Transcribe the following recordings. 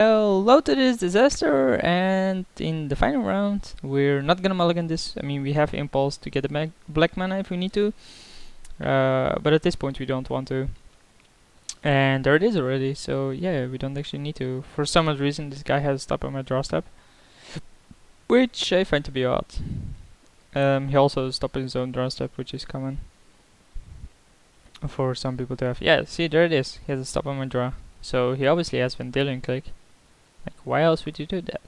Hello to this disaster, and in the final round, we're not gonna mulligan this. I mean, we have impulse to get a black mana if we need to, but at this point we don't want to. And there it is already, so yeah, we don't actually need to. For some odd reason, this guy has a stop on my draw step, which I find to be odd. He also stopped his own draw step, which is common for some people to have. Yeah, see, there it is. He has a stop on my draw, so he obviously has Vendilion Click. Like, why else would you do that?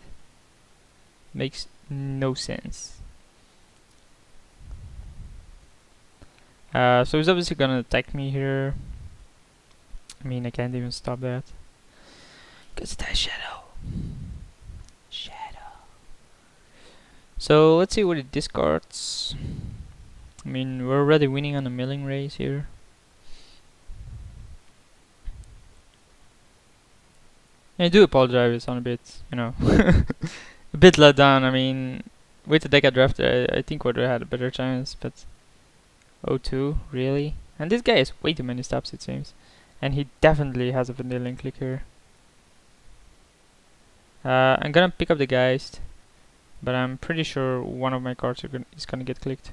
Makes no sense. So he's obviously gonna attack me here. I mean, I can't even stop that. Cause it has Shadow. So let's see what it discards. I mean, we're already winning on a milling race here. I do apologize on a bit, you know, a bit let down. I mean, with the deck I drafted, I think would have had a better chance, but 0-2, really? And this guy has way too many stops, it seems. And he definitely has a Vendilion Click here. I'm gonna pick up the Geist, but I'm pretty sure one of my cards is gonna get clicked.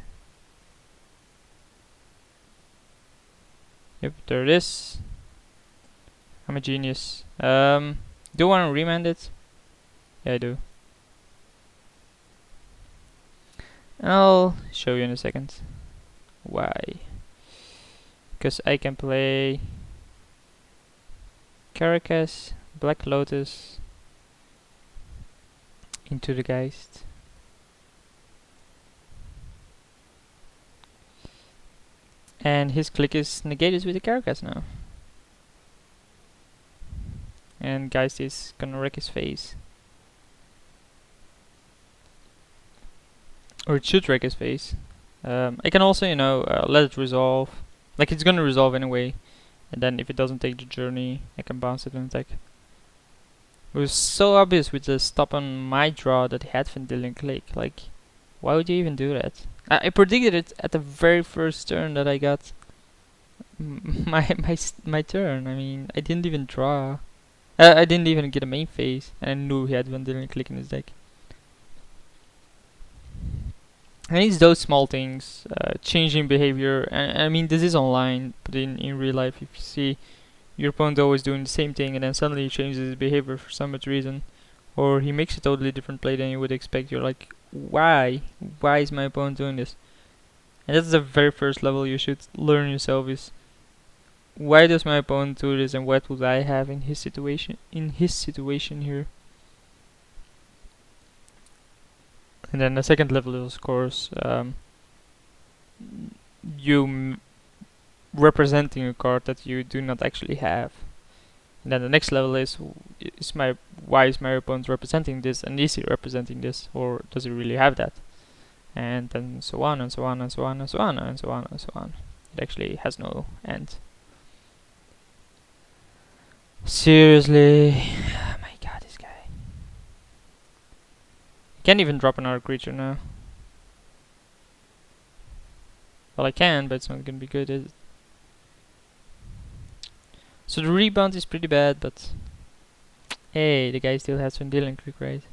Yep, there it is. I'm a genius. Do you want to remand it? Yeah, I do. I'll show you in a second. Why? Because I can play Caracas, Black Lotus into the Geist. And his click is negated with the Caracas now. And Geist is gonna wreck his face. Or it should wreck his face. I can also, you know, let it resolve. Like, it's gonna resolve anyway. And then if it doesn't take the journey, I can bounce it and attack. It was so obvious with the stop on my draw that he had Vendilion Click. Like, why would you even do that? I predicted it at the very first turn that I got my turn. I mean, I didn't even draw. I didn't even get a main phase, and I knew he had Vendilion Click in his deck. And it's those small things, changing behavior. And I mean, this is online, but in real life, if you see your opponent always doing the same thing and then suddenly he changes his behavior for some odd reason, or he makes a totally different play than you would expect, you're like, why? Why is my opponent doing this? And that's the very first level you should learn yourself is, why does my opponent do this and what would I have in his situation here? And then the second level is, of course, you representing a card that you do not actually have. And then the next level is why is my opponent representing this, and is he representing this, or does he really have that? And then so on and so on and so on and so on and so on and so on. It actually has no end. Seriously, oh my god, this guy. Can't even drop another creature now. Well, I can, but it's not gonna be good, is it? So the rebound is pretty bad, but hey, the guy still has Vendilion Click, right?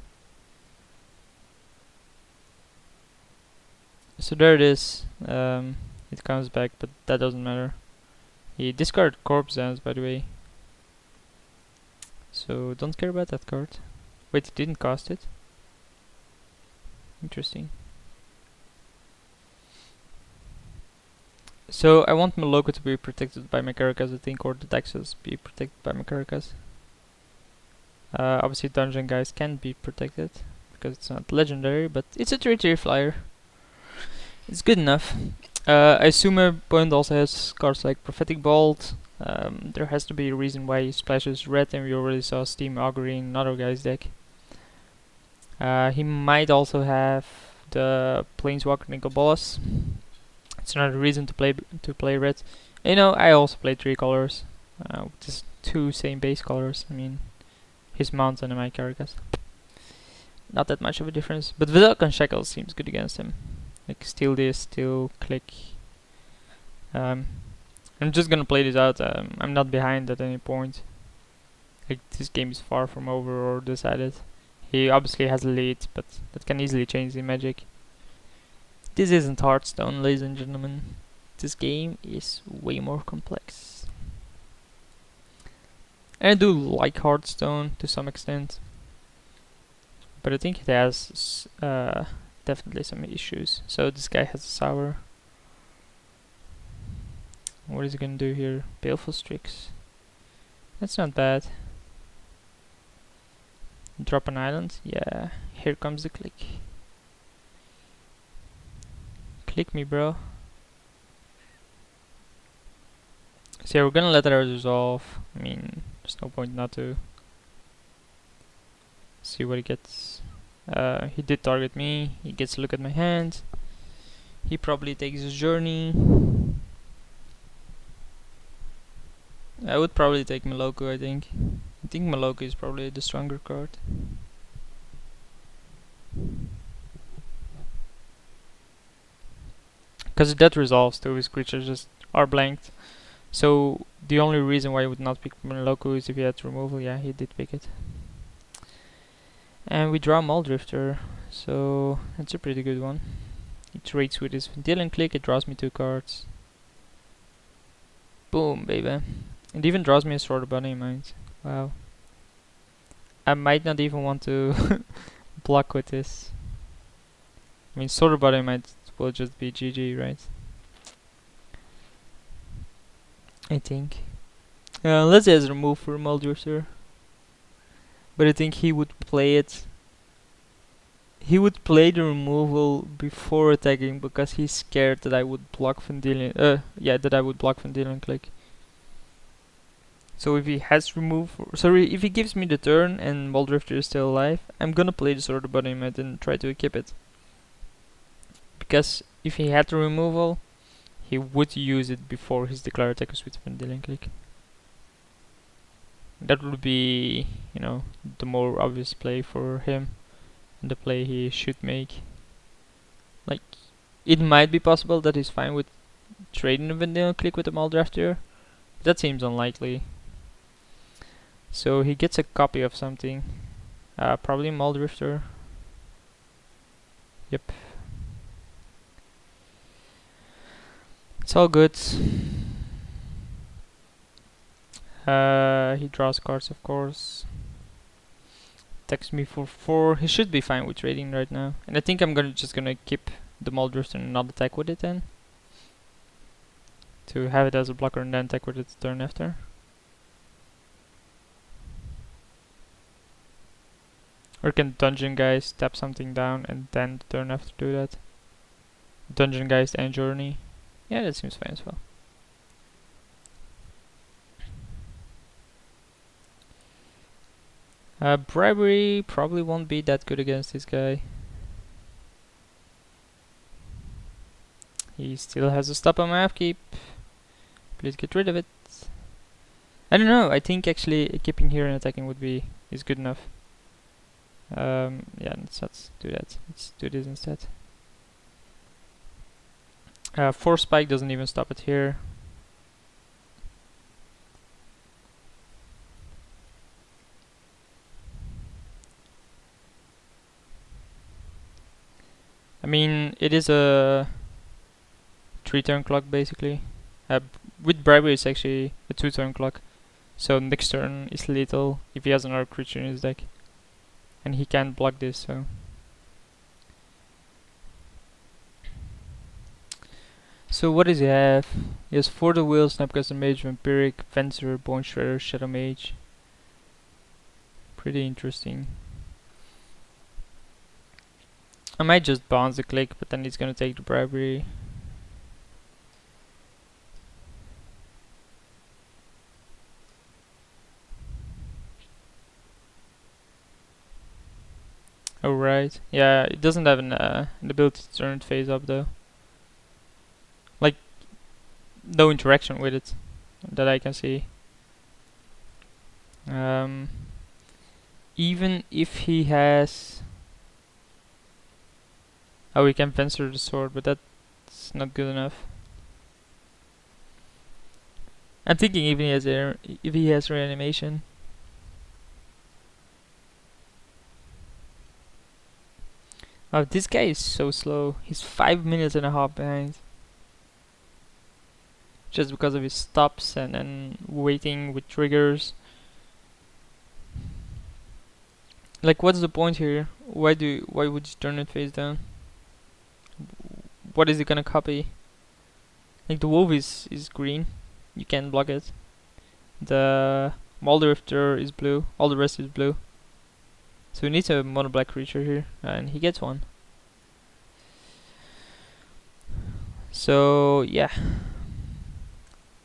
So there it is. It comes back, but that doesn't matter. He discarded Corpse Dance, by the way. So don't care about that card. Wait, it didn't cost it? Interesting. So I want my logo to be protected by my Caracas, I think, or the Daxos be protected by my Caracas. Obviously Dungeon Guys can be protected, because it's not legendary, but it's a 3/3 flyer. It's good enough. I assume my opponent also has cards like Prophetic Bolt. There has to be a reason why he splashes red, and we already saw Steam Augury in another guy's deck. He might also have the Planeswalker Nicol Bolas. It's another reason to play red. You know, I also play 3 colors, just 2 same base colors. I mean, his mountain and my Caracas. Not that much of a difference, but Vidalcan Shackle seems good against him. Like, steal this, steal, click. I'm just gonna play this out. I'm not behind at any point. Like, this game is far from over or decided. He obviously has a lead, but that can easily change in Magic. This isn't Hearthstone, ladies and gentlemen. This game is way more complex. And I do like Hearthstone to some extent, but I think it has definitely some issues. So this guy has a sour. What is he gonna do here? Baleful Strix. That's not bad. Drop an island? Yeah. Here comes the click. Click me, bro. So yeah, we're gonna let ours resolve. I mean, there's no point not to. See what he gets. He did target me. He gets a look at my hand. He probably takes his journey. I would probably take Maloku, I think. I think Maloku is probably the stronger card. Because that resolves too, his creatures just are blanked. So the only reason why I would not pick Maloku is if he had removal. Yeah, he did pick it. And we draw Muldrifter, so it's a pretty good one. He trades with his deal and click, it draws me 2 cards. Boom, baby. It even draws me a Sword of Body in mind. Wow. I might not even want to block with this. I mean, Sword of Body might will just be GG, right? I think. Unless he has remove for Muldrifter. But I think he would play it. He would play the removal before attacking because he's scared that I would block Vendilion. Yeah, that I would block Vendilion click. So if he has remove, sorry, if he gives me the turn and Muldrifter is still alive, I'm gonna play the Sword of Embodiment and try to equip it. Because if he had the removal, he would use it before his declare attack with Vendilion click. That would be, you know, the more obvious play for him. The play he should make. Like, it might be possible that he's fine with trading the Vendilion click with the Muldrifter. That seems unlikely. So he gets a copy of something. Probably Muldrifter. Yep. It's all good. He draws cards, of course. Attacks me for 4. He should be fine with trading right now. And I think I'm just gonna keep the Muldrifter and not attack with it then. To have it as a blocker and then attack with it the turn after. Or can Dungeon Geist tap something down and then the turn after do that? Dungeon Geist and Journey. Yeah, that seems fine as well. Bribery probably won't be that good against this guy. He still has a stop on my upkeep. Please get rid of it. I don't know, I think actually keeping here and attacking is good enough. Yeah, let's do that. Let's do this instead. Force Spike doesn't even stop it here. I mean, it is a 3-turn clock basically. With Bribery it's actually a 2-turn clock. So next turn is lethal if he has another creature in his deck. And he can't block this, so. So what does he have? He has For the Will, Snapcaster Mage, Vampiric, Fencer, Bone Shredder, Shadow Mage. Pretty interesting. I might just bounce the click, but then he's gonna take the Bribery. Oh right, yeah, it doesn't have an ability to turn it face up though. Like, no interaction with it that I can see. Even if he has... Oh, he can Fencer the sword, but that's not good enough. I'm thinking even if he has reanimation. Oh, this guy is so slow. He's 5 minutes and a half behind. Just because of his stops and waiting with triggers. Like, what's the point here? Why would you turn it face down? What is it gonna copy? Like, the wolf is green. You can't block it. The Moldrifter is blue. All the rest is blue. So we need a mono black creature here, and he gets one. So yeah,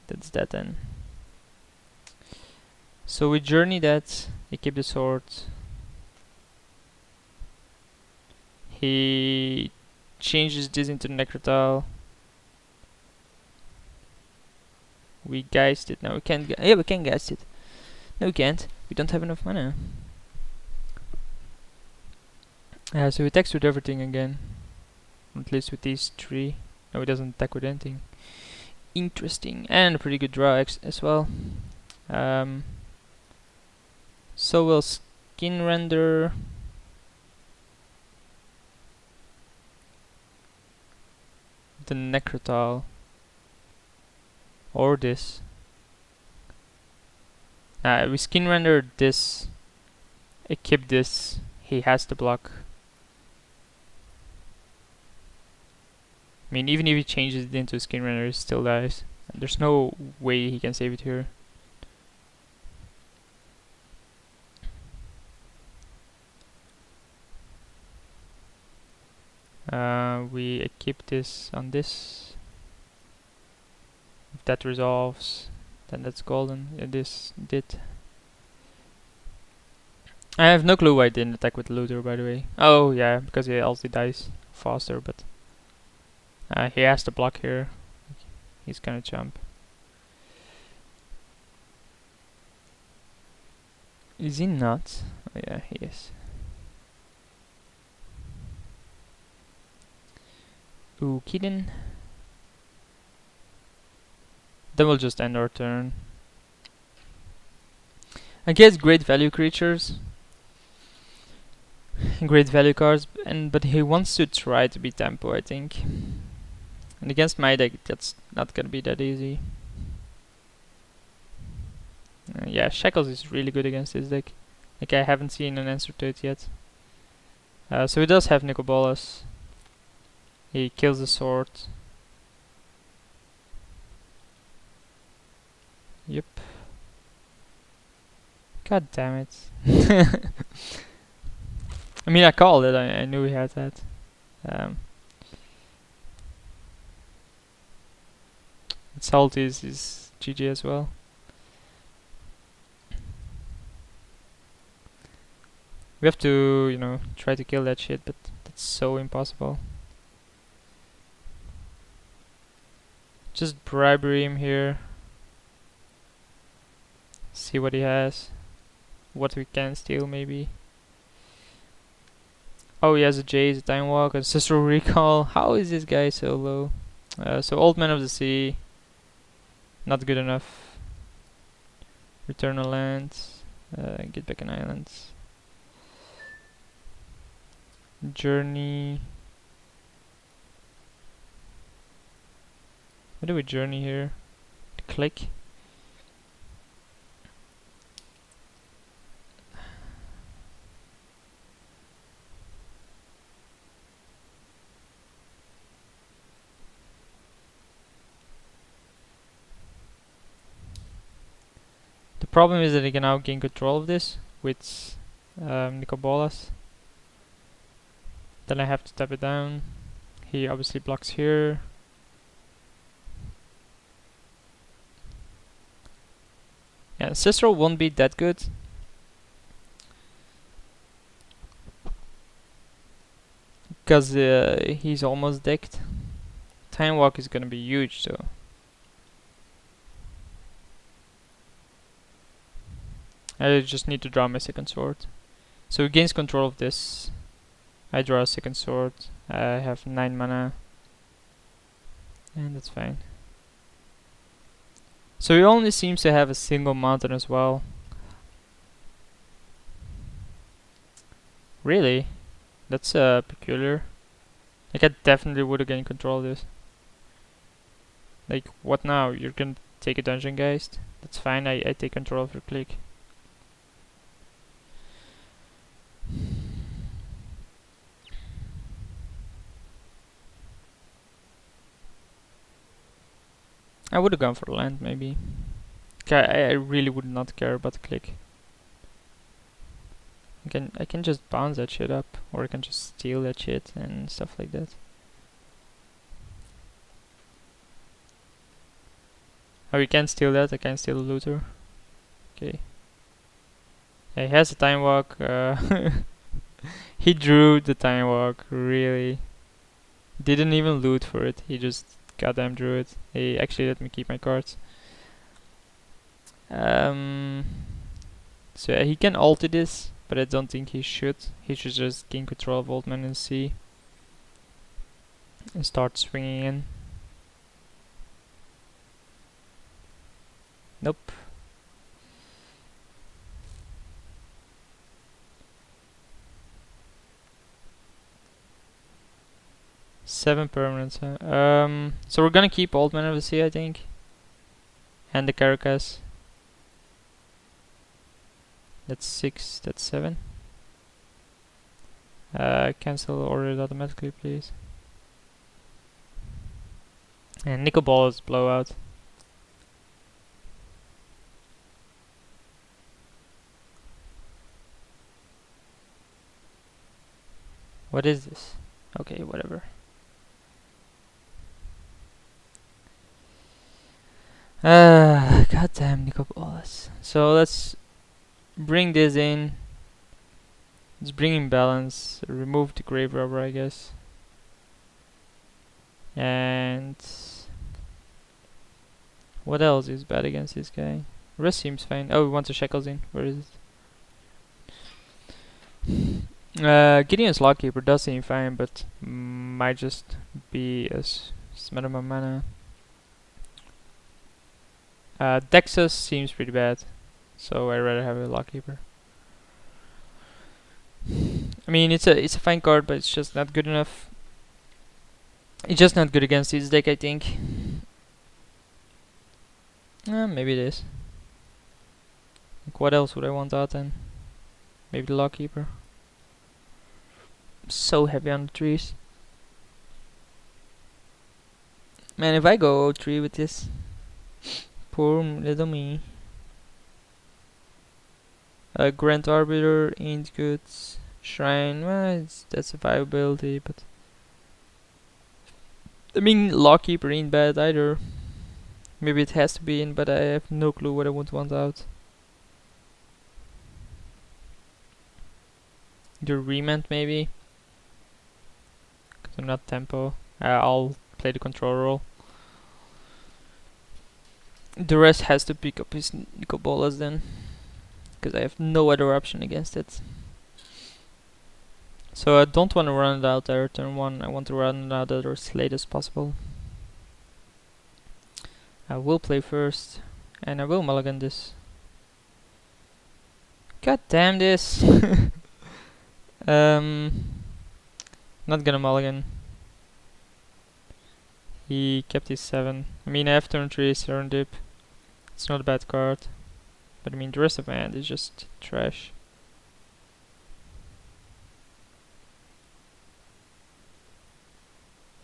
that's that then. So we journey that. He keep the sword. He changes this into Necrotile. We geist it. No, we can't. Yeah, we can geist it. No, we can't. We don't have enough mana. So he attacks with everything again. At least with these three. No, he doesn't attack with anything. Interesting. And a pretty good draw as well. So we'll skin render. The Necrotile. Or this. We skin render this. Equip this. He has to block. I mean, even if he changes it into a skin render, it still dies. There's no way he can save it here. We equip this on this. If that resolves, then that's golden. This did. I have no clue why I didn't attack with Looter, by the way. Oh yeah, because he also dies faster, but he has to block here. He's gonna jump. Is he not? Oh yeah, he is. Ooh, Keaton. Then we'll just end our turn. I guess great value creatures. Great value cards, but he wants to try to beat tempo, I think. And against my deck, that's not gonna be that easy. Yeah, Shackles is really good against this deck. Like, I haven't seen an answer to it yet. So he does have Nicol Bolas. He kills the sword. Yep. God damn it. I mean, I called it. I knew he had that. Salt is GG as well. We have to, you know, try to kill that shit, but that's so impossible. Just bribery him here. See what he has. What we can steal, maybe. Oh, he has a Jace, a Time Walk, Ancestral Recall. How is this guy so low? So Old Man of the Sea. Not good enough. Return a land. Get back an island. Journey. What do we journey here? Click. The problem is that I can now gain control of this with Nicol Bolas. Then I have to tap it down. He obviously blocks here. Yeah, Ancestral won't be that good. Because he's almost decked. Time Walk is gonna be huge though. I just need to draw my second sword. So he gains control of this. I draw a second sword. I have 9 mana. And that's fine. So he only seems to have a single mountain as well. Really? That's peculiar. Like, I definitely would have gained control of this. Like, what now? You're gonna take a dungeon geist? That's fine, I take control of your click. I would have gone for land, maybe. Okay, I really would not care about the click. I can just bounce that shit up, or I can just steal that shit and stuff like that. Oh, you can't steal that. I can't steal the looter. Okay. Yeah, he has a time walk. He drew the time walk. Really. Didn't even loot for it. He just goddamn drew it. He actually let me keep my cards. So yeah, he can alter this, but I don't think he should. He should just gain control of Old Man and Sea and start swinging in. Nope. Seven permanents. So we're gonna keep Old Man of the Sea, I think, and the Caracas. That's 6. That's 7. Cancel ordered automatically, please. And Nickel Ball is blowout. What is this? Okay, whatever. Goddamn Nickel Balls. So let's bring this in. Let's bring in balance. Remove the grave robber, I guess. And what else is bad against this guy? Rest seems fine. Oh, we want the shackles in. Where is it? Gideon's Lockkeeper does seem fine, but might just be a smell of my mana. Dexus seems pretty bad, so I'd rather have a Lockkeeper. I mean, it's a fine card, but it's just not good enough. It's just not good against this deck, I think. Maybe it is. Like, what else would I want out then? Maybe the Lockkeeper. I'm so heavy on the trees. Man, if I go 0-3 with this, poor little me. Grand Arbiter ain't good. Shrine, well, that's a viability, but I mean, Lockkeeper ain't bad either. Maybe it has to be in, but I have no clue what I would want out. The Remand, maybe? Because I'm not tempo. I'll play the control role. The rest has to pick up his Nicobolas then, because I have no other option against it. So I don't want to run it out there turn 1, I want to run it out there as late as possible. I will play first, and I will mulligan this. God damn this! Not gonna mulligan. He kept his 7. I mean, I have turn 3 Serendip. It's not a bad card. But I mean, the rest of my hand is just trash.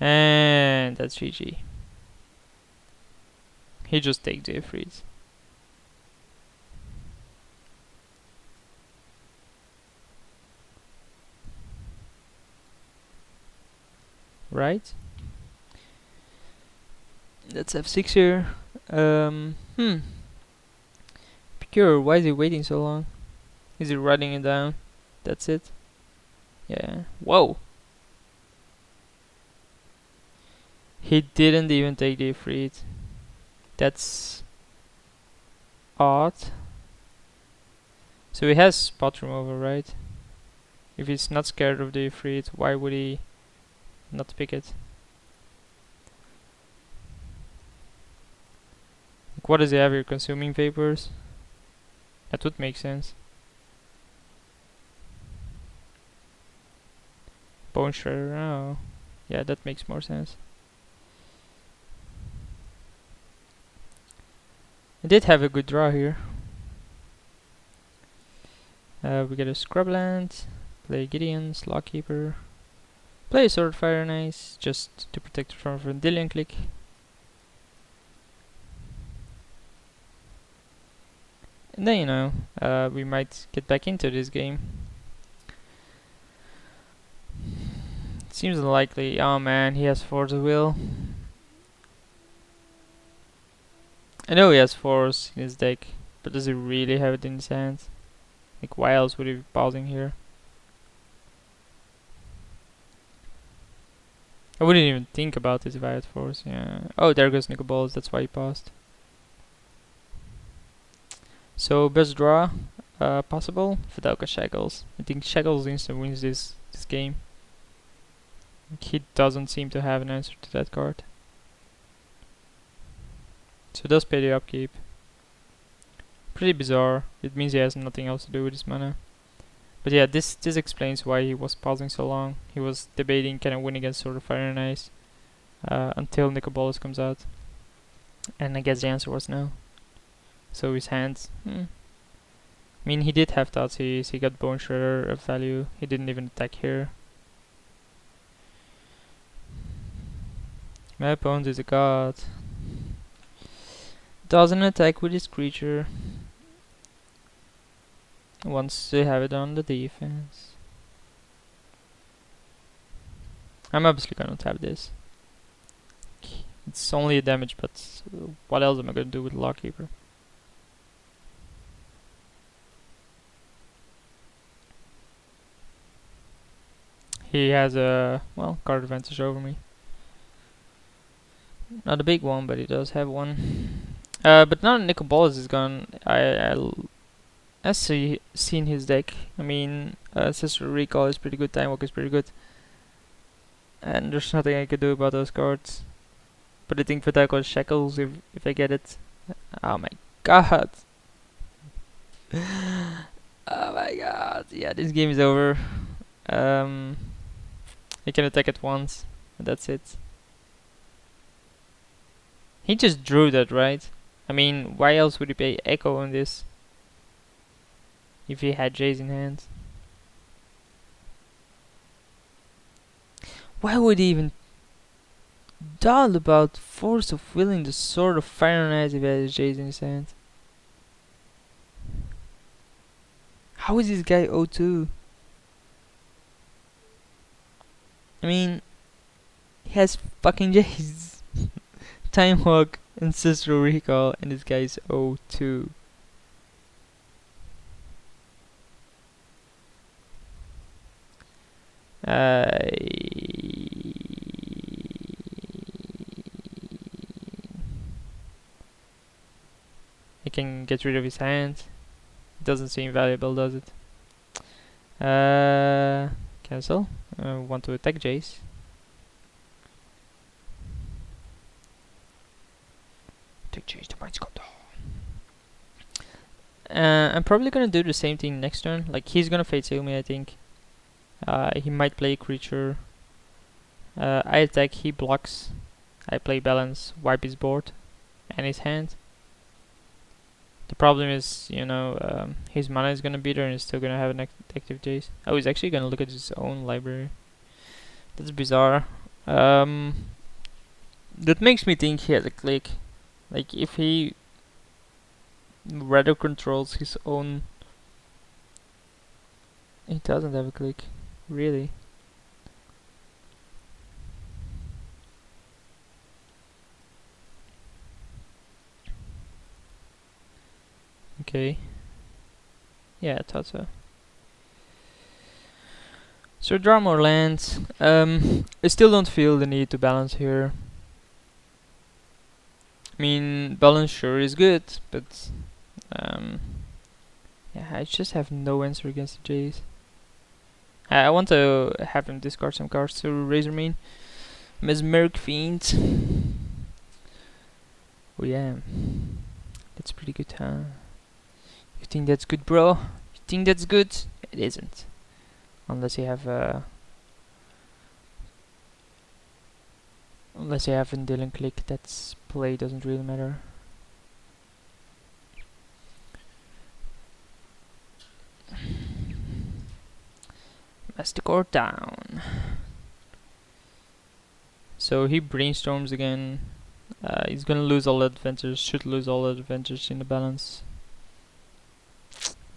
And that's GG. He just takes the freeze. Right? Let's have 6 here. Pure, why is he waiting so long? Is he writing it down? That's it? Yeah. Whoa! He didn't even take the Ifrit. That's odd. So he has spot removal, right? If he's not scared of the Ifrit, why would he not pick it? Like, what does he have here? Consuming vapors? That would make sense. Bone Shredder. Oh, yeah, that makes more sense. I did have a good draw here. We get a Scrubland, play Gideon, Slogkeeper, play Swordfire, nice, just to protect from Vendilion Click. And then, you know, we might get back into this game. Seems unlikely. Oh man, he has Force of Will. I know he has Force in his deck, but does he really have it in his hands? Like, why else would he be pausing here? I wouldn't even think about it if I had Force, yeah. Oh, there goes Nicol Balls, that's why he paused. So, best draw possible, Fidalgo Shackles. I think Shackles instant wins this game. He doesn't seem to have an answer to that card. So it does pay the upkeep. Pretty bizarre. It means he has nothing else to do with his mana. But yeah, this explains why he was pausing so long. He was debating can I win against Sword of Fire and Ice until Nicol Bolas comes out. And I guess the answer was no. So his hands. I mean, he did have Thoughtseize, he got Bone Shredder of value. He didn't even attack here. My opponent is a god. Doesn't attack with his creature. Wants to have it on the defense. I'm obviously gonna tap this. It's only a damage, but what else am I gonna do with Lockkeeper? He has a, well, card advantage over me. Not a big one, but he does have one. But now Nicol Bolas is gone. I seen his deck. I mean, Sister Recall is pretty good, Time Walk is pretty good. And there's nothing I could do about those cards. But I think Fidalgo Shackles if I get it. Oh my god. Oh my god. Yeah, this game is over. He can attack it once, and that's it. He just drew that, right? I mean, why else would he play Echo on this? If he had Jays in hand. Why would he even doubt about Force of Will in the Sword of Fire and Ice if he had Jays in his hand? How is this guy 0-2? I mean, he has fucking Jays. Time Walk, Ancestral Recall, and this guy is 0-2. I can get rid of his hand. It doesn't seem valuable, does it? Cancel. Want to attack Jace. Attack Jace, the mind's got I'm probably gonna do the same thing next turn. Like, he's gonna Fate Seal me, I think. He might play a creature. I attack, he blocks. I play Balance, wipe his board and his hand. The problem is, you know, his mana is gonna be there and he's still gonna have an active Jace. Oh, he's actually gonna look at his own library. That's bizarre. That makes me think he has a click. Like, if he rather controls his own... He doesn't have a click. Really? Okay. Yeah, I thought so. So draw more lands. I still don't feel the need to balance here. I mean, balance sure is good, but yeah, I just have no answer against the Jays. I want to have him discard some cards to Razormane. Mesmeric Fiend. Oh yeah, that's pretty good, huh? You think that's good, bro? You think that's good? It isn't. Unless you have Unless you have Dylan click, that's play doesn't really matter. Masticore down. So he brainstorms again. He's gonna lose all advantages, should lose all advantages in the balance.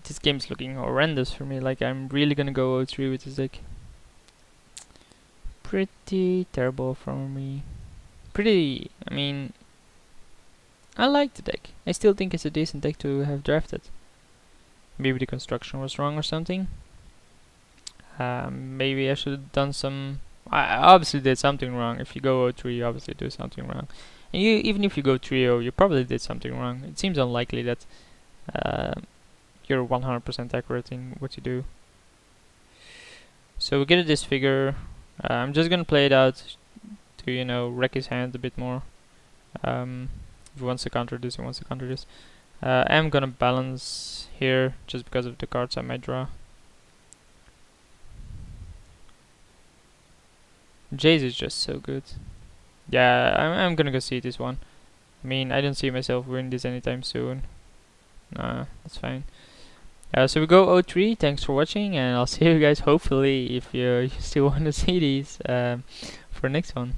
This game's looking horrendous for me, like I'm really gonna go 0-3 with this deck. Pretty terrible from me. I mean, I like the deck. I still think it's a decent deck to have drafted. Maybe the construction was wrong or something. Maybe I should have done some... I obviously did something wrong. If you go 0-3, you obviously do something wrong. And even if you go 3-0, you probably did something wrong. It seems unlikely that you're 100% accurate in what you do. So we get a disfigure. I'm just gonna play it out to, you know, wreck his hand a bit more. If he wants to counter this, he wants to counter this. I'm gonna balance here just because of the cards I might draw. Jace is just so good. Yeah, I'm gonna go see this one. I mean, I don't see myself win this anytime soon. Nah, that's fine. So we go 0-3. Thanks for watching, and I'll see you guys hopefully if you still want to see these for next one.